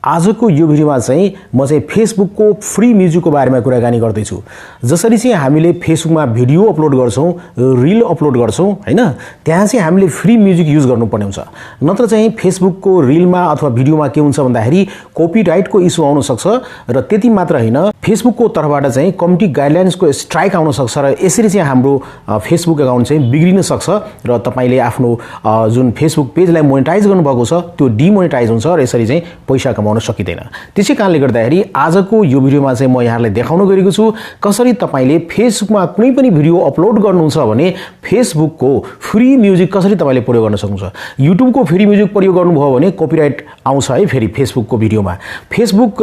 आजको यो भिडियोमा चाहिँ म चाहिँ फेसबुकको फ्री म्युजिकको बारेमा कुराकानी गर्दै छु। जसरी चाहिँ हामीले फेसबुकमा भिडियो अपलोड गर्छौं, रिल अपलोड गर्छौं हैन, त्यहाँ चाहिँ हामीले फ्री म्युजिक युज गर्नुपर्ने हुन्छ। नत्र चाहिँ फेसबुकको रिलमा अथवा भिडियोमा के हुन्छ भन्दाखेरि कपिराइटको इस्यु आउन सक्छ र त्यति मात्र हैन, फेसबुकको तर्फबाट चाहिँ कम्युनिटी गाइडलाइन्सको स्ट्राइक आउन सक्छ र यसरी चाहिँ हाम्रो फेसबुक अकाउन्ट चाहिँ बिग्रिन सक्छ र तपाईले आफ्नो जुन फेसबुक पेजलाई मोनेटाइज गर्नुभएको छ त्यो डिमोनेटाइज हुन्छ र यसरी चाहिँ पैसा कमाउन सकिदैन। त्यसै कारणले गर्दाखेरि आजको यो भिडियोमा चाहिँ म यहाँलाई देखाउन गएको छु कसरी तपाईले फेसबुकमा कुनै पनि भिडियो अपलोड गर्नुहुन्छ भने फेसबुकको फ्री म्युजिक कसरी तपाईले प्रयोग गर्न सक्नुहुन्छ। युट्युबको फ्री म्युजिक प्रयोग गर्नुभयो भने कपिराइट आउँछ है। फेरि फेसबुकको भिडियोमा फेसबुक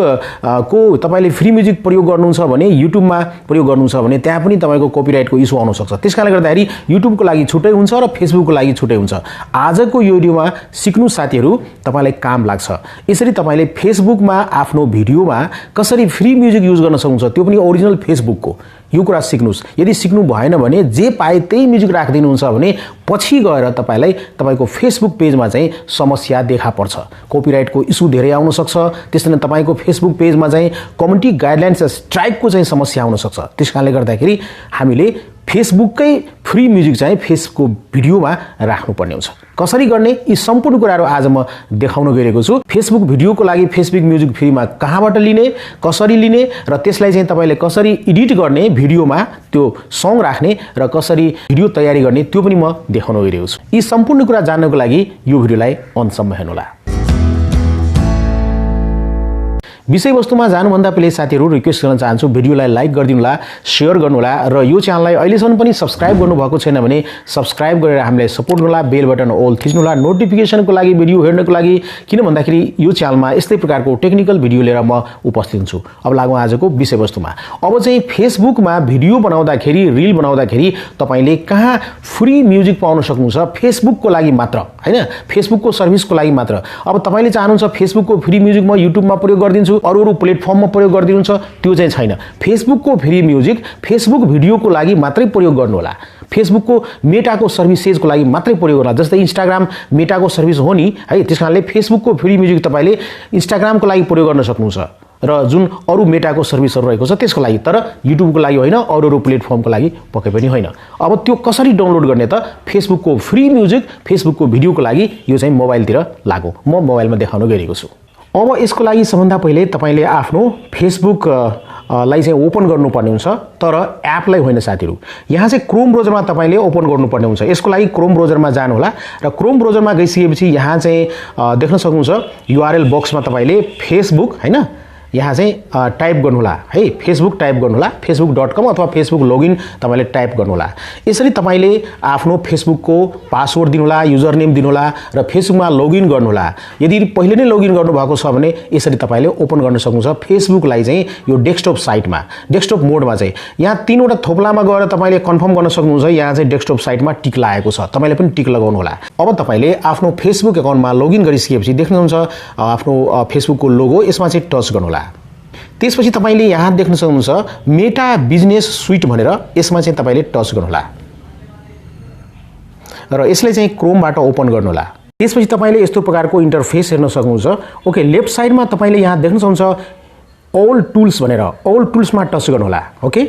को तपाईले फ्री म्युजिक प्रयोग गर्नुहुन्छ भने युट्युबमा प्रयोग गर्नुहुन्छ भने त्यहाँ पनि तपाईको कपिराइटको इस्यु आउन सक्छ। त्यसकारणले गर्दाखेरि युट्युबको लागि छुट्टै हुन्छ र फेसबुकको लागि छुट्टै हुन्छ। आजको यो भिडियोमा सिक्नु साथीहरु तपाईलाई काम लाग्छ। यसरी तपाईले फेसबुकमा आफ्नो भिडियोमा कसरी फ्री म्युजिक युज गर्न सक्नुहुन्छ, त्यो पनि ओरिजिनल फेसबुकको। यो कुरा सिक्नुस्। यदि सिक्नु भएन भने जे पाए त्यही म्युजिक राख्दिनुहुन्छ भने पछि गएर तपाईलाई तपाईको फेसबुक पेजमा चाहिँ समस्या देखा पर्छ। कपिराइटको इस्यु धेरै आउन सक्छ। त्यसैले तपाईको फेसबुक पेजमा चाहिँ कम्युनिटी गाइडलाइन्स स्ट्राइकको चाहिँ समस्या आउन सक्छ। त्यसकारणले गर्दाखेरि हामीले फेसबुककै फ्री म्युजिक चाहिँ फेसबुकको भिडियोमा राख्नुपर्ने हुन्छ। कसरी गर्ने यी सम्पूर्ण कुराहरू आज म देखाउन गएको छु। फेसबुक भिडियोको लागि फेसबुक म्युजिक फ्रीमा कहाँबाट लिने, कसरी लिने र त्यसलाई चाहिँ तपाईले कसरी एडिट गर्ने, भिडियोमा त्यो सङ राख्ने र कसरी भिडियो तयारी गर्ने त्यो पनि म देखाउन गएको छु। यी सम्पूर्ण कुरा जान्नको लागि यो भिडियोलाई अन्तसम्म हेर्नुहोला। विषयवस्तुमा जानुभन्दा पहिले साथीहरु रिक्वेस्ट गर्न चाहन्छु भिडियोलाई लाइक गरिदिनुहोला, शेयर गर्नुहोला र यो च्यानललाई अहिलेसम्म पनि सब्स्क्राइब गर्नुभएको छैन भने सब्स्क्राइब गरेर हामीलाई सपोर्ट गर्नुहोला। बेल बटन अल थिच्नुहोला नोटिफिकेसनको लागि, भिडियो हेर्नको लागि। किन भन्दाखेरि यो च्यानलमा यस्तै प्रकारको टेक्निकल भिडियो लिएर म उपस्थित हुन्छु। अब लागौं आजको विषयवस्तुमा। अब चाहिँ फेसबुकमा भिडियो बनाउँदाखेरि, रिल बनाउँदाखेरि तपाईले कहाँ फ्री म्युजिक पाउन सक्नुहुन्छ फेसबुकको लागि मात्र हैन, फेसबुकको सर्भिसको लागि मात्र। अब तपाईले चाहनुहुन्छ फेसबुकको फ्री म्युजिक म युट्युबमा प्रयोग गर्दिन्छु, अरू प्लेटफर्ममा प्रयोग गरिदिनुहुन्छ, त्यो चाहिँ छैन। फेसबुकको फ्री म्युजिक फेसबुक भिडियोको लागि मात्रै प्रयोग गर्नु होला। फेसबुकको मेटाको सर्भिसेजको लागि मात्रै प्रयोग गर्नु होला। जस्तै इन्स्टाग्राम मेटाको सर्भिस हो नि है, त्यसकारणले फेसबुकको फ्री म्युजिक तपाईले इन्स्टाग्रामको लागि प्रयोग गर्न सक्नुहुन्छ र जुन अरू मेटाको सर्भिसहरु रहेको छ त्यसको लागि, तर युट्युबको लागि होइन, अरू प्लेटफर्मको लागि पक्कै पनि होइन। अब त्यो कसरी डाउनलोड गर्ने त? फेसबुकको फ्री म्युजिक फेसबुकको भिडियोको लागि यो चाहिँ मोबाइलतिर लागो। म मोबाइलमा देखाउन गएको छु। अब यसको लागि सबभन्दा पहिले तपाईले आफ्नो फेसबुक लाई चाहिँ ओपन गर्नुपर्ने हुन्छ, तर एपलाई होइन साथीहरु। यहाँ चाहिँ क्रोम ब्राउजरमा तपाईले ओपन गर्नुपर्ने हुन्छ। यसको लागि क्रोम ब्राउजरमा जानु होला र क्रोम ब्राउजरमा गइसकेपछि यहाँ चाहिँ देख्न सक्नुहुन्छ युआरएल बक्समा तपाईले फेसबुक हैन यहाँ चाहिँ टाइप गर्नु होला है, फेसबुक टाइप गर्नु होला, facebook.com अथवा फेसबुक लगइन तपाईले टाइप गर्नु होला। यसरी तपाईले आफ्नो फेसबुकको पासवर्ड दिनु होला, युजर नेम दिनु होला र फेसबुकमा लगइन गर्नु होला। यदि पहिले नै लगइन गर्नु भएको छ भने यसरी तपाईले ओपन गर्न सक्नुहुन्छ फेसबुकलाई चाहिँ यो डेस्कटप साइटमा, डेस्कटप मोडमा चाहिँ। यहाँ तीनवटा थोप्लामा गएर तपाईले कन्फर्म गर्न सक्नुहुन्छ। यहाँ चाहिँ डेस्कटप साइटमा टिक लागेको छ, तपाईले पनि टिक लगाउनु होला। अब तपाईले आफ्नो फेसबुक अकाउन्टमा लगइन गरिसकेपछि देख्नुहुन्छ आफ्नो फेसबुकको लोगो, यसमा चाहिँ टच गर्नु होला। त्यसपछि तपाईले यहाँ देख्न सक्नुहुन्छ मेटा बिजनेस सुइट भनेर, यसमा चाहिँ तपाईले टच गर्नु होला र यसलाई चाहिँ क्रोमबाट ओपन गर्नु होला। त्यसपछि तपाईले यस्तो प्रकारको इन्टरफेस हेर्न सक्नुहुन्छ। ओके, लेफ्ट साइडमा तपाईले यहाँ देख्न सक्नुहुन्छ ऑल टुल्स भनेर, ऑल टुल्समा टच गर्नु होला। ओके,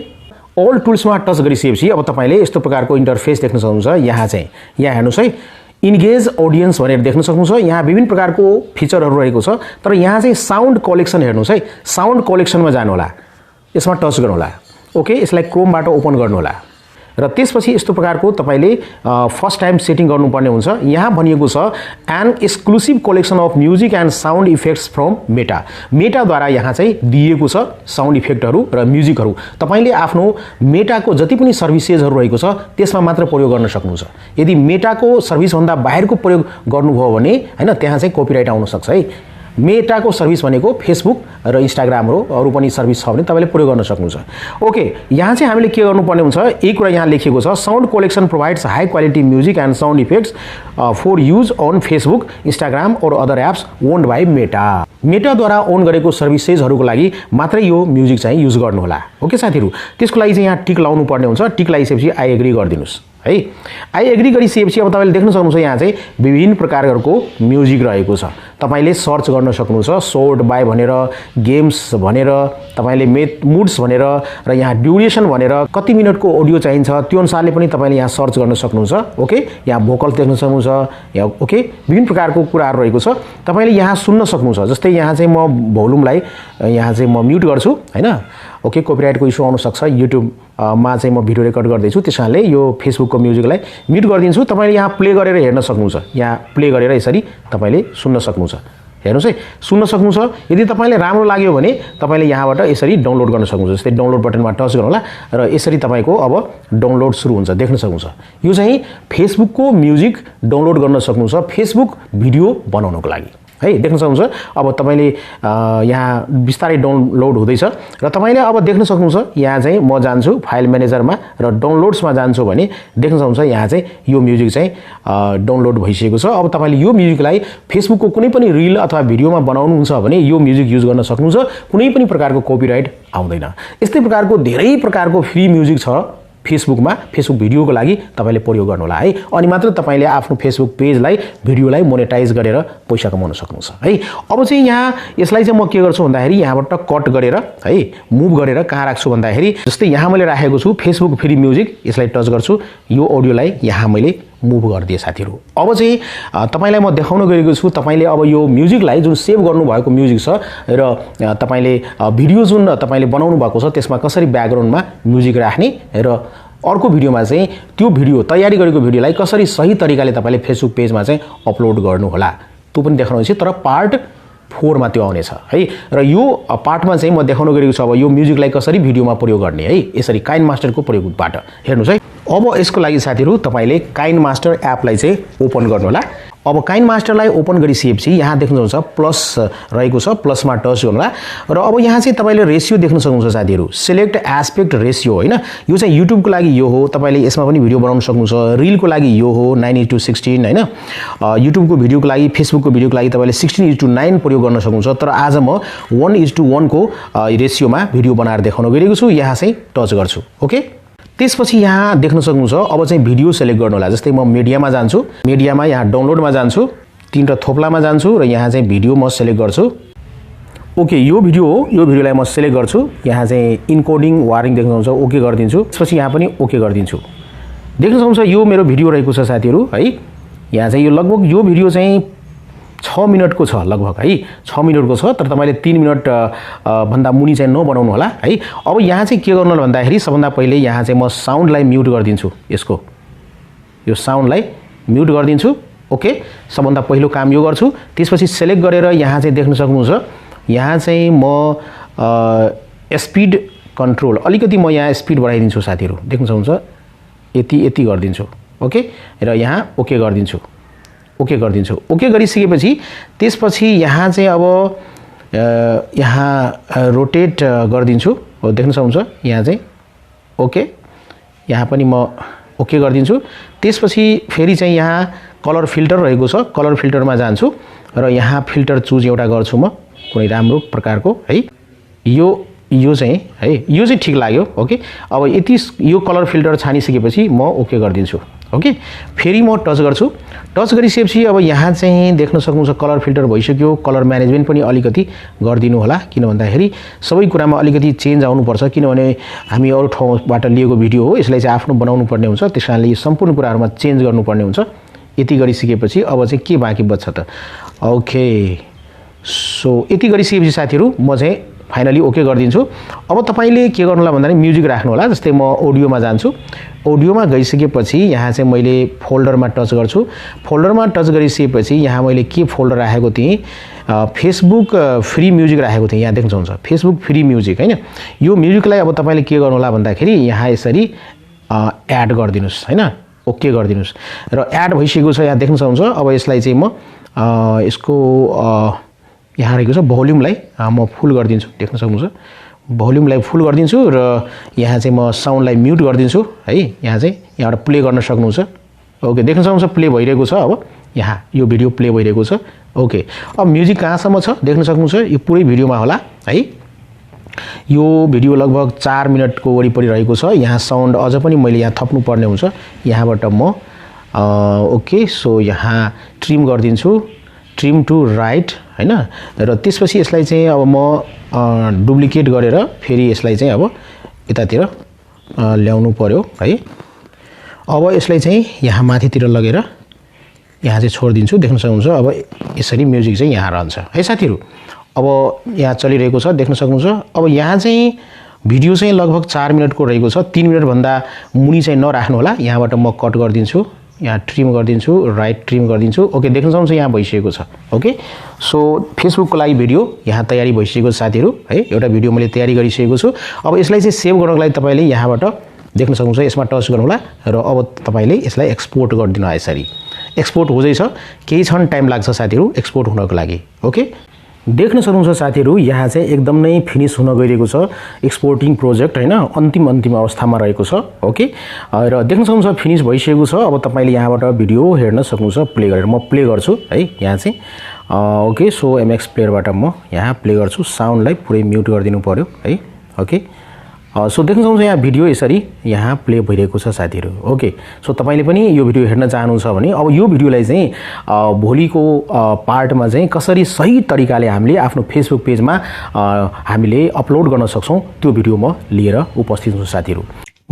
ऑल टुल्समा टच गरिसकेपछि अब तपाईले यस्तो प्रकारको इन्टरफेस देख्न सक्नुहुन्छ। यहाँ चाहिँ यहाँ हेर्नुस् है, इन्गेज ऑडियन्स भनेर देख्न सक्नुहुन्छ। यहाँ विभिन्न प्रकारको फिचरहरु रहेको छ, तर यहाँ चाहिँ साउन्ड कलेक्सन हेर्नुस् है, साउन्ड कलेक्सनमा जानु होला, यसमा टच गर्नु होला। ओके, यसलाई क्रोमबाट ओपन गर्नु होला र त्यसपछि यस्तो प्रकारको तपाईले फर्स्ट टाइम सेटिङ गर्नुपर्ने हुन्छ। यहाँ भनिएको छ an exclusive collection of music and sound effects from Meta. मेटाद्वारा यहाँ चाहिँ दिएको छ साउन्ड इफेक्टहरु र म्युजिकहरु। तपाईले आफ्नो मेटाको जति पनि सर्भिसेजहरु रहेको छ त्यसमा मात्र प्रयोग गर्न सक्नुहुन्छ। यदि मेटाको सर्भिस भन्दा बाहिरको प्रयोग गर्नुभयो भने हैन त्यहाँ चाहिँ कपिराइट आउन सक्छ है। मेटाको सर्भिस भनेको फेसबुक र इन्स्टाग्राम हो, अरु पनि सर्भिस छ भने तपाईले प्रयोग गर्न सक्नुहुन्छ। ओके, यहाँ चाहिँ हामीले के गर्नुपर्ने हुन्छ, एक कुरा यहाँ लेखिएको छ sound collection provides high quality music and sound effects for use on Facebook, Instagram और other apps owned by Meta. मेटाद्वारा ओन गरेको सर्भिसेजहरुको लागि मात्रै यो म्युजिक चाहिँ युज गर्नु होला। ओके साथीहरु, त्यसको लागि चाहिँ यहाँ टिक लाउनु पर्ने हुन्छ। टिक लगाइसकेपछि आई एग्री गरिदिनुस्। है। आई एग्री गरिसकेपछि अब तपाईले देख्न सक्नुहुन्छ यहाँ चाहिँ विभिन्न प्रकारको म्युजिक रहेको छ। तपाईले सर्च गर्न सक्नुहुन्छ सोर्ट बाय भनेर, गेम्स भनेर, तपाईले मुड्स भनेर र यहाँ ड्युरेसन भनेर कति मिनेटको अडियो चाहिन्छ त्यो अनुसारले पनि तपाईले यहाँ सर्च गर्न सक्नुहुन्छ। ओके, यहाँ भोकल देख्न सक्नुहुन्छ यहाँ। ओके, विभिन्न प्रकारको कुराहरु रहेको छ। तपाईले यहाँ सुन्न सक्नुहुन्छ। जस्तै यहाँ चाहिँ म भोल्युमलाई यहाँ चाहिँ म म्युट गर्छु हैन। ओके, कपिराइटको इस्यु आउन सक्छ। युट्युब मा चाहिँ म भिडियो रेकर्ड गर्दै छु, त्यसैले यो फेसबुकको म्युजिकलाई म्युट गरिदिन्छु। तपाईले यहाँ प्ले गरेर हेर्न सक्नुहुन्छ। यहाँ प्ले गरेर यसरी तपाईले सुन्न सक्नुहुन्छ। हेर्नुस् है, सुन्न सक्नुहुन्छ। यदि तपाईलाई राम्रो लाग्यो भने तपाईले यहाँबाट यसरी डाउनलोड गर्न सक्नुहुन्छ। जस्तै डाउनलोड बटनमा टच गर्नु होला र यसरी तपाईको अब डाउनलोड सुरु हुन्छ, देख्न सक्नुहुन्छ। यो चाहिँ फेसबुकको म्युजिक डाउनलोड गर्न सक्नुहुन्छ फेसबुक भिडियो बनाउनको लागि है, देख्न सक्नुहुन्छ। अब तपाईले यहाँ बिस्तारै डाउनलोड हुँदैछ र तपाईले अब देख्न सक्नुहुन्छ। यहाँ चाहिँ म जान्छु फाइल म्यानेजरमा र डाउनलोड्समा जान्छु भने देख्न सक्नुहुन्छ यहाँ चाहिँ यो म्युजिक चाहिँ डाउनलोड भइसकेको छ। अब तपाईले यो म्युजिकलाई फेसबुकको कुनै पनि रिल अथवा भिडियोमा बनाउनुहुन्छ भने यो म्युजिक युज गर्न सक्नुहुन्छ। कुनै पनि प्रकारको कपिराइट आउँदैन। यस्तै प्रकारको धेरै प्रकारको फ्री म्युजिक छ फेसबुकमा। फेसबुक भिडियोको लागि तपाईले प्रयोग गर्नु होला है। अनि मात्र तपाईले आफ्नो फेसबुक पेजलाई भिडियोलाई मोनेटाइज गरेर पैसा कमाउन सक्नुहुन्छ है। अब चाहिँ यहाँ यसलाई चाहिँ म के गर्छु भन्दाखेरि यहाँबाट कट गरेर है मुभ गरेर कहाँ राख्छु भन्दाखेरि जस्तै यहाँ मैले राखेको छु फेसबुक फ्री म्युजिक, यसलाई टच गर्छु। यो अडियोलाई यहाँ मैले मुभ गरिदिए साथीहरु। अब चाहिँ तपाईलाई म देखाउन गएको छु। तपाईले अब यो म्युजिकलाई जुन सेभ गर्नु भएको म्युजिक छ र तपाईले भिडियो जुन तपाईले बनाउनु भएको छ त्यसमा कसरी ब्याकग्राउन्डमा म्युजिक राख्ने र अर्को भिडियोमा चाहिँ त्यो भिडियो तयारी गरेको भिडियोलाई कसरी सही तरिकाले तपाईले फेसबुक पेजमा चाहिँ अपलोड गर्नु होला त्यो पनि देखाउनेछु। तर पार्ट 4 मा त्यो आउनेछ है। र यो पार्टमा चाहिँ म देखाउन गएको छु अब यो म्युजिकलाई कसरी भिडियोमा प्रयोग गर्ने है, यसरी काइन मास्टरको प्रयोगबाट। हेर्नुस् है। अब यसको लागि साथीहरु तपाईले काइन मास्टर एपलाई चाहिँ ओपन गर्नु होला। अब काइन मास्टरलाई ओपन गरिसकेपछि यहाँ देख्नुहुन्छ प्लस रहेको छ, प्लसमा टच गर्नु होला र अब यहाँ चाहिँ तपाईले रेशियो देख्न सक्नुहुन्छ साथीहरु। सिलेक्ट एस्पेक्ट रेशियो हैन, यो चाहिँ युट्युबको लागि यो हो। तपाईले यसमा पनि भिडियो बनाउन सक्नुहुन्छ। रिलको लागि यो हो 9:16 हैन। युट्युबको भिडियोको लागि, फेसबुकको भिडियोको लागि तपाईले 16:9 प्रयोग गर्न सक्नुहुन्छ। तर आज म 1:1 को रेशियोमा भिडियो बनाएर देखाउन गएको छु। यहाँ चाहिँ टच गर्छु। ओके, त्यसपछि यहाँ देख्न सक्नुहुन्छ। अब चाहिँ भिडियो सेलेक्ट गर्नु होला। जस्तै म मिडियामा जान्छु, मिडियामा यहाँ डाउनलोडमा जान्छु, तीन र थोप्लामा जान्छु र यहाँ चाहिँ भिडियो म सेलेक्ट गर्छु। ओके, यो भिडियो हो। यो भिडियोलाई म सेलेक्ट गर्छु। यहाँ चाहिँ इन्कोडिङ वारिङ देख्न सक्नुहुन्छ। ओके गरिदिन्छु। त्यसपछि यहाँ पनि ओके गरिदिन्छु। देख्न सक्नुहुन्छ यो मेरो भिडियो रहेको छ साथीहरु है। यहाँ चाहिँ यो लगभग यो भिडियो चाहिँ 6 मिनेटको छ लगभग है। 6 मिनेटको छ। तर तपाईले 3 मिनेट भन्दा मुनि चाहिँ नबनाउनु होला है। अब यहाँ चाहिँ के गर्नु होला भन्दाखेरि सबभन्दा पहिले यहाँ चाहिँ म साउन्डलाई म्युट गरिदिन्छु। यसको यो साउन्डलाई म्युट गरिदिन्छु। ओके, सबभन्दा पहिलो काम यो गर्छु। त्यसपछि सेलेक्ट गरेर यहाँ चाहिँ देख्न सक्नुहुन्छ। यहाँ चाहिँ म स्पिड कन्ट्रोल अलिकति म यहाँ स्पिड बढाइदिन्छु साथीहरु। देख्न सक्नुहुन्छ यति गरिदिन्छु। ओके, र यहाँ ओके गरिदिन्छु। ओके गरिदिन्छु। ओके गरिसकेपछि त्यसपछि यहाँ चाहिँ अब यहाँ रोटेट गरिदिन्छु। देख्न सक्नुहुन्छ यहाँ चाहिँ ओके, यहाँ पनि म ओके गरिदिन्छु। त्यसपछि फेरि चाहिँ यहाँ कलर फिल्टर रहेको छ। कलर फिल्टरमा जान्छु र यहाँ फिल्टर चुज एउटा गर्छु म कुनै राम्रो प्रकारको है। यो चाहिँ है, यो चाहिँ ठीक लाग्यो। ओके, अब यति यो कलर फिल्टर छानिसकेपछि म ओके गरिदिन्छु। ओके, फेरि म टच गर्छु। टच गरिसकेपछि अब यहाँ चाहिँ देख्न सक्नुहुन्छ कलर फिल्टर भइसक्यो। कलर म्यानेजमेन्ट पनि अलिकति गरिदिनु होला किन भन्दाखेरि सबै कुरामा अलिकति चेन्ज आउनुपर्छ। किनभने हामी अरु ठाउँबाट लिएको भिडियो हो, यसलाई चाहिँ आफ्नो बनाउनु पर्ने हुन्छ। त्यसकारणले यो सम्पूर्ण कुराहरुमा चेन्ज गर्नुपर्ने हुन्छ। यति गरिसकेपछि अब चाहिँ के बाँकी बच्छ त। ओके, सो यति गरिसकेपछि साथीहरु म चाहिँ फाइनली ओके गरिदिन्छु। अब तपाईले के गर्नु होला भन्दाखेरि म्युजिक राख्नु होला। जस्तै म अडियोमा जान्छु। अडियोमा गइसकेपछि यहाँ चाहिँ मैले फोल्डरमा टच गर्छु। फोल्डरमा टच गरिसकेपछि यहाँ मैले के फोल्डर राखेको थिएँ, फेसबुक फ्री म्युजिक राखेको थिएँ। यहाँ देख्न सक्नुहुन्छ फेसबुक फ्री म्युजिक हैन। यो म्युजिकलाई अब तपाईले के गर्नु होला भन्दाखेरि यहाँ यसरी एड गरिदिनुस् हैन। ओके गरिदिनुस् र एड भइसकेको छ। यहाँ देख्न सक्नुहुन्छ। अब यसलाई चाहिँ म यसको यहाँ रहेको छ भोल्युमलाई म फुल गरिदिन्छु। देख्न सक्नुहुन्छ भोल्युमलाई फुल गरिदिन्छु र यहाँ चाहिँ म साउन्डलाई म्युट गरिदिन्छु है। यहाँ चाहिँ यहाँबाट प्ले गर्न सक्नुहुन्छ। ओके, देख्न सक्नुहुन्छ प्ले भइरहेको छ। अब यहाँ यो भिडियो प्ले भइरहेको छ। ओके, अब म्युजिक कहाँसम्म छ देख्न सक्नुहुन्छ। यो पुरै भिडियोमा होला है। यो भिडियो लगभग 4 मिनेटको वरिपरि रहेको छ। यहाँ साउन्ड अझ पनि मैले यहाँ थप्नु पर्ने हुन्छ। यहाँबाट म ओके सो यहाँ ट्रिम गरिदिन्छु, ट्रिम टु राइट हैन। र त्यसपछि यसलाई चाहिँ अब म डुप्लिकेट गरेर फेरि यसलाई चाहिँ अब यतातिर ल्याउनु पर्यो है। अब यसलाई चाहिँ यहाँ माथितिर लगेर यहाँ चाहिँ छोडिदिन्छु। देख्न सक्नुहुन्छ अब यसरी म्युजिक चाहिँ यहाँ रहन्छ है साथीहरु। अब यहाँ चलिरहेको छ देख्न सक्नुहुन्छ। अब यहाँ चाहिँ भिडियो चाहिँ लगभग 4 मिनेटको रहेको छ। 3 मिनेट भन्दा मुनि चाहिँ नराख्नु होला। यहाँबाट म कट गरिदिन्छु, यहाँ ट्रिम गरिदिन्छु, राइट ट्रिम गरिदिन्छु। ओके देख्न सक्नुहुन्छ यहाँ भइसकेको छ। ओके सो फेसबुकको लागि भिडियो यहाँ तयारी भइसकेको छ साथीहरु है। एउटा भिडियो मैले तयारी गरिसकेको छु। अब यसलाई चाहिँ सेभ गर्नको लागि तपाईले यहाँबाट देख्न सक्नुहुन्छ यसमा टच गर्नु होला र अब तपाईले यसलाई एक्सपोर्ट गरिदिनु होला। यसरी एक्सपोर्ट हुँदैछ। केही क्षण टाइम लाग्छ साथीहरु एक्सपोर्ट हुनको लागि। ओके देख्न सक्नुहुन्छ साथीहरु यहाँ चाहिँ एकदम नै फिनिश हुन गइरहेको छ एक्सपोर्टिङ प्रोजेक्ट हैन। अन्तिम अवस्थामा रहेको छ। ओके र देख्न सक्नुहुन्छ फिनिश भइसकेको छ। अब तपाईले यहाँबाट भिडियो हेर्न सक्नुहुन्छ प्ले गरेर। म प्ले गर्छु है यहाँ चाहिँ ओके सो एमएक्स प्लेयरबाट म यहाँ प्ले गर्छु। साउन्डलाई पुरै म्युट गरिदिनु पर्यो है। ओके सो देख्न सक्नुहुन्छ यहाँ भिडियो यसरी यहाँ प्ले भइरहेको छ साथीहरु। ओके सो तपाईले पनि यो भिडियो हेर्न चाहनुहुन्छ भने अब यो भिडियोलाई चाहिँ भोलिको पार्टमा चाहिँ कसरी सही तरिकाले हामीले आफ्नो फेसबुक पेजमा हामीले अपलोड गर्न सक्छौं त्यो भिडियो म लिएर उपस्थित हुन्छु साथीहरु।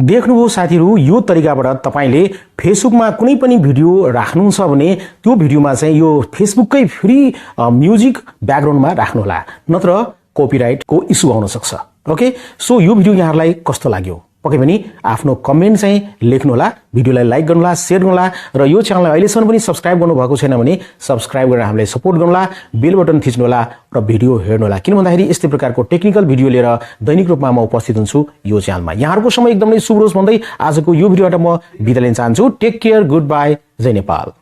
देख्नुभयो साथीहरु यो तरिकाबाट तपाईले फेसबुकमा कुनै पनि भिडियो राख्नुहुन्छ भने त्यो भिडियोमा चाहिँ यो फेसबुककै फ्री म्युजिक ब्याकग्राउन्डमा राख्नु होला, नत्र कपिराइटको इस्यु आउन सक्छ। ओके सो यो भिडियो यहाँहरुलाई कस्तो लाग्यो पक्कै पनि आफ्नो कमेन्ट चाहिँ लेख्नु होला। भिडियोलाई लाइक गर्नु होला, शेयर गर्नु होला र यो च्यानललाई अहिलेसम्म पनि सब्स्क्राइब गर्नु भएको छैन भने सब्स्क्राइब गरेर हामीलाई सपोर्ट गर्नु होला, बेल बटन थिच्नु होला र भिडियो हेर्नु होला। किन भन्दाखेरि यस्तै प्रकारको टेक्निकल भिडियो लिएर दैनिक रूपमा म उपस्थित हुन्छु यो च्यानलमा। यहाँहरुको समय एकदमै शुभ होस् भन्दै आजको यो भिडियोबाट म बिदा लिन चाहन्छु। टेक केयर, गुड बाइ, जय नेपाल।